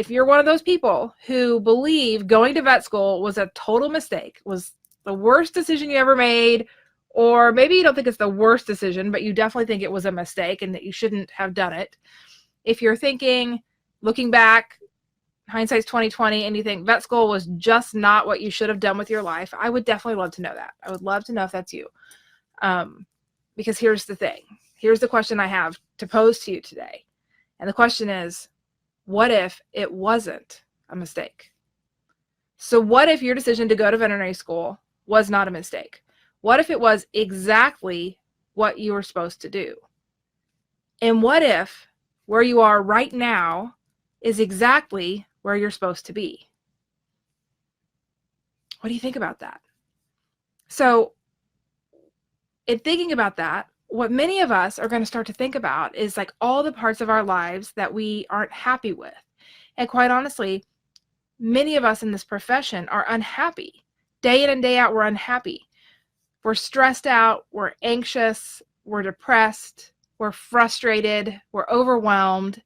if you're one of those people who believe going to vet school was a total mistake, was the worst decision you ever made, or maybe you don't think it's the worst decision, but you definitely think it was a mistake and that you shouldn't have done it. If you're thinking, looking back, hindsight's 2020, and you think vet school was just not what you should have done with your life, I would definitely love to know that. I would love to know if that's you. Because here's the thing. Here's the question I have to pose to you today. And the question is, what if it wasn't a mistake? So what if your decision to go to veterinary school was not a mistake? What if it was exactly what you were supposed to do? And what if where you are right now is exactly where you're supposed to be? What do you think about that? So in thinking about that, what many of us are going to start to think about is like all the parts of our lives that we aren't happy with. And quite honestly, many of us in this profession are unhappy. Day in and day out, we're unhappy. We're stressed out, we're anxious, we're depressed, we're frustrated, we're overwhelmed.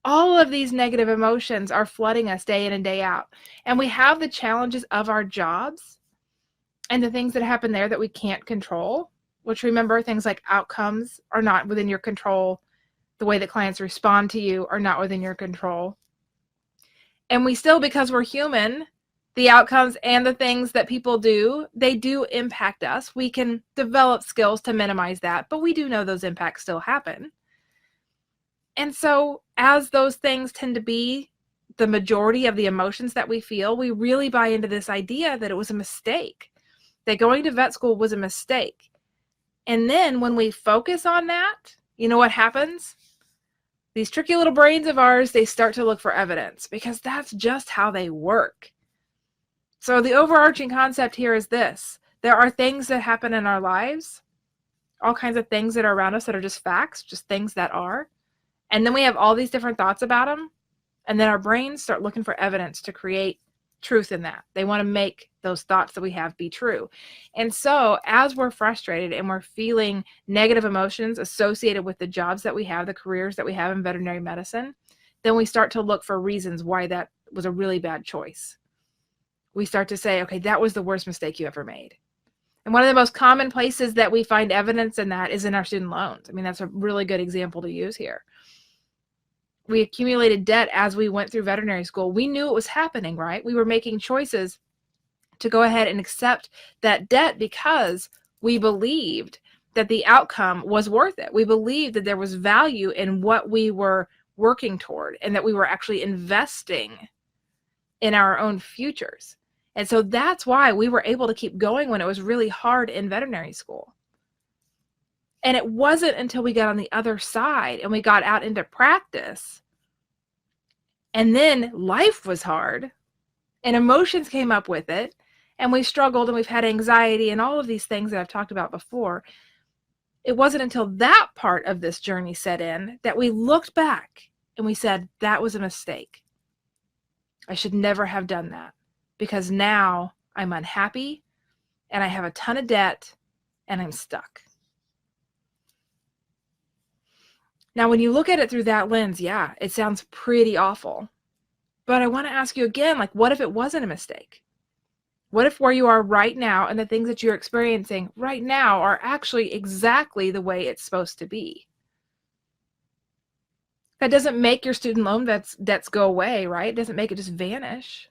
All of these negative emotions are flooding us day in and day out. And we have the challenges of our jobs and the things that happen there that we can't control, which, remember, things like outcomes are not within your control. The way that clients respond to you are not within your control. And we still, because we're human, the outcomes and the things that people do, they do impact us. We can develop skills to minimize that, but we do know those impacts still happen. And so as those things tend to be the majority of the emotions that we feel, we really buy into this idea that it was a mistake, that going to vet school was a mistake. And then when we focus on that, you know what happens? These tricky little brains of ours, they start to look for evidence, because that's just how they work. So the overarching concept here is this: there are things that happen in our lives, all kinds of things that are around us that are just facts, just things that are. And then we have all these different thoughts about them. And then our brains start looking for evidence to create truth in that. They want to make those thoughts that we have be true. And so as we're frustrated and we're feeling negative emotions associated with the jobs that we have, the careers that we have in veterinary medicine, then we start to look for reasons why that was a really bad choice. We start to say, okay, that was the worst mistake you ever made. And one of the most common places that we find evidence in that is in our student loans. I mean, that's a really good example to use here. We accumulated debt as we went through veterinary school. We knew it was happening, right? We were making choices to go ahead and accept that debt because we believed that the outcome was worth it. We believed that there was value in what we were working toward and that we were actually investing in our own futures. And so that's why we were able to keep going when it was really hard in veterinary school. And it wasn't until we got on the other side and we got out into practice, and then life was hard and emotions came up with it, and we struggled and we've had anxiety and all of these things that I've talked about before. It wasn't until that part of this journey set in that we looked back and we said, that was a mistake. I should never have done that, because now I'm unhappy and I have a ton of debt and I'm stuck. Now, when you look at it through that lens, yeah, it sounds pretty awful. But I want to ask you again, like, what if it wasn't a mistake? What if where you are right now and the things that you're experiencing right now are actually exactly the way it's supposed to be? That doesn't make your student loan debts go away, right? It doesn't make it just vanish.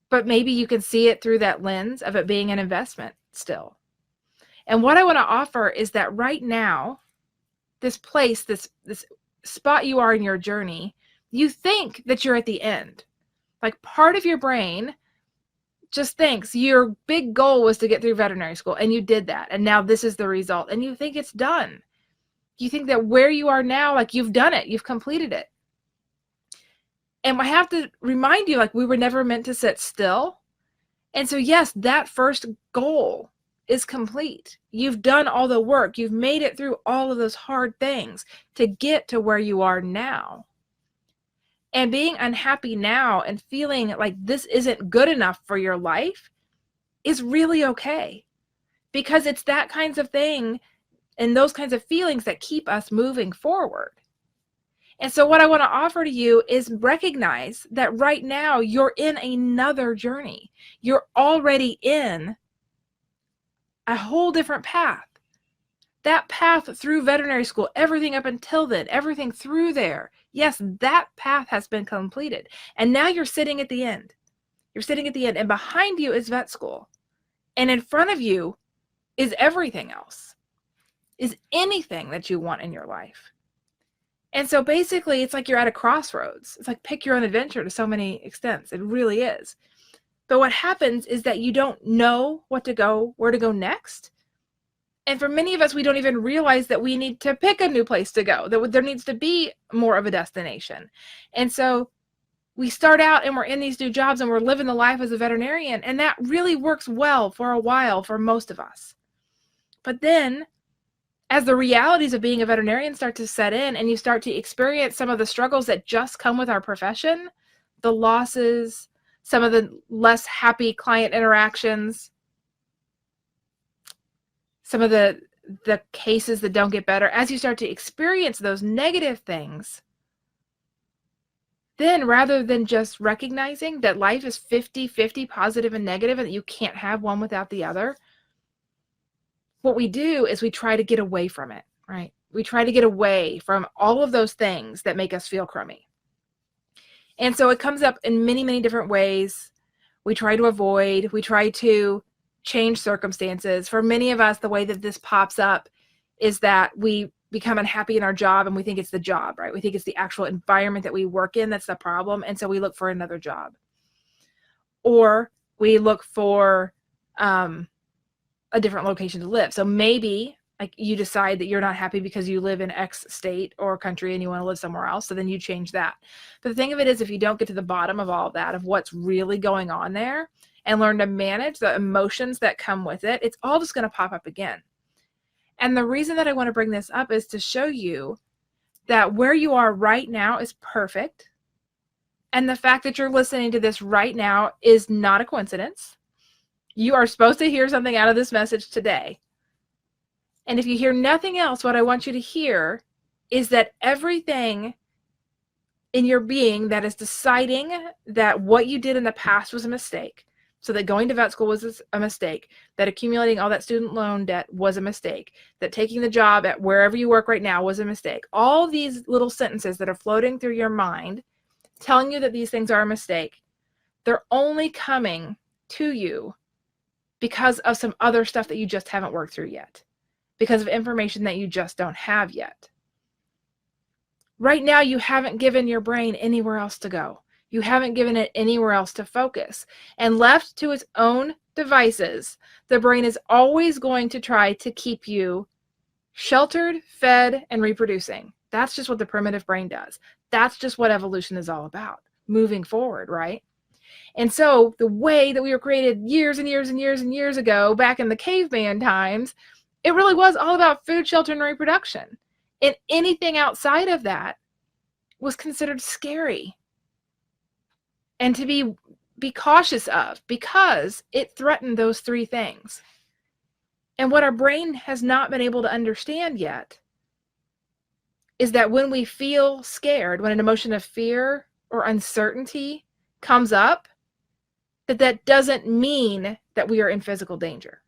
But maybe you can see it through that lens of it being an investment still. And what I want to offer is that right now, this place, this spot you are in your journey, you think that you're at the end. Like, part of your brain just thinks your big goal was to get through veterinary school, and you did that, and now this is the result, and you think it's done. You think that where you are now, like, you've done it, you've completed it. And I have to remind you, like, we were never meant to sit still. And so yes, that first goal is complete. You've done all the work. You've made it through all of those hard things to get to where you are now. And being unhappy now and feeling like this isn't good enough for your life is really okay, because it's that kinds of thing and those kinds of feelings that keep us moving forward. And so what I want to offer to you is recognize that right now you're in another journey. You're already in a whole different path. That path through veterinary school, everything up until then, everything through there, yes, that path has been completed. And now you're sitting at the end. You're sitting at the end, and behind you is vet school. And in front of you is everything else, is anything that you want in your life. And so basically, it's like you're at a crossroads. It's like pick your own adventure to so many extents. It really is. But what happens is that you don't know where to go next. And for many of us, we don't even realize that we need to pick a new place to go, that there needs to be more of a destination. And so we start out and we're in these new jobs and we're living the life as a veterinarian. And that really works well for a while for most of us. But then as the realities of being a veterinarian start to set in and you start to experience some of the struggles that just come with our profession, the losses, some of the less happy client interactions, some of the cases that don't get better, as you start to experience those negative things, then rather than just recognizing that life is 50-50 positive and negative and that you can't have one without the other, what we do is we try to get away from it, right? We try to get away from all of those things that make us feel crummy. And so it comes up in many, many different ways. We try to avoid, we try to change circumstances. For many of us, the way that this pops up is that we become unhappy in our job and we think it's the job, right? We think it's the actual environment that we work in that's the problem. And so we look for another job. Or we look for a different location to live. So maybe like you decide that you're not happy because you live in X state or country and you want to live somewhere else. So then you change that. But the thing of it is, if you don't get to the bottom of all of that, of what's really going on there and learn to manage the emotions that come with it, it's all just going to pop up again. And the reason that I want to bring this up is to show you that where you are right now is perfect. And the fact that you're listening to this right now is not a coincidence. You are supposed to hear something out of this message today. And if you hear nothing else, what I want you to hear is that everything in your being that is deciding that what you did in the past was a mistake, so that going to vet school was a mistake, that accumulating all that student loan debt was a mistake, that taking the job at wherever you work right now was a mistake. All these little sentences that are floating through your mind telling you that these things are a mistake, they're only coming to you because of some other stuff that you just haven't worked through yet, because of information that you just don't have yet. Right now, you haven't given your brain anywhere else to go. You haven't given it anywhere else to focus. And left to its own devices, the brain is always going to try to keep you sheltered, fed, and reproducing. That's just what the primitive brain does. That's just what evolution is all about, moving forward, right? And so the way that we were created years and years and years and years ago, back in the caveman times, it really was all about food, shelter, and reproduction. And anything outside of that was considered scary and to be cautious of, because it threatened those three things. And what our brain has not been able to understand yet is that when we feel scared, when an emotion of fear or uncertainty comes up, that doesn't mean that we are in physical danger.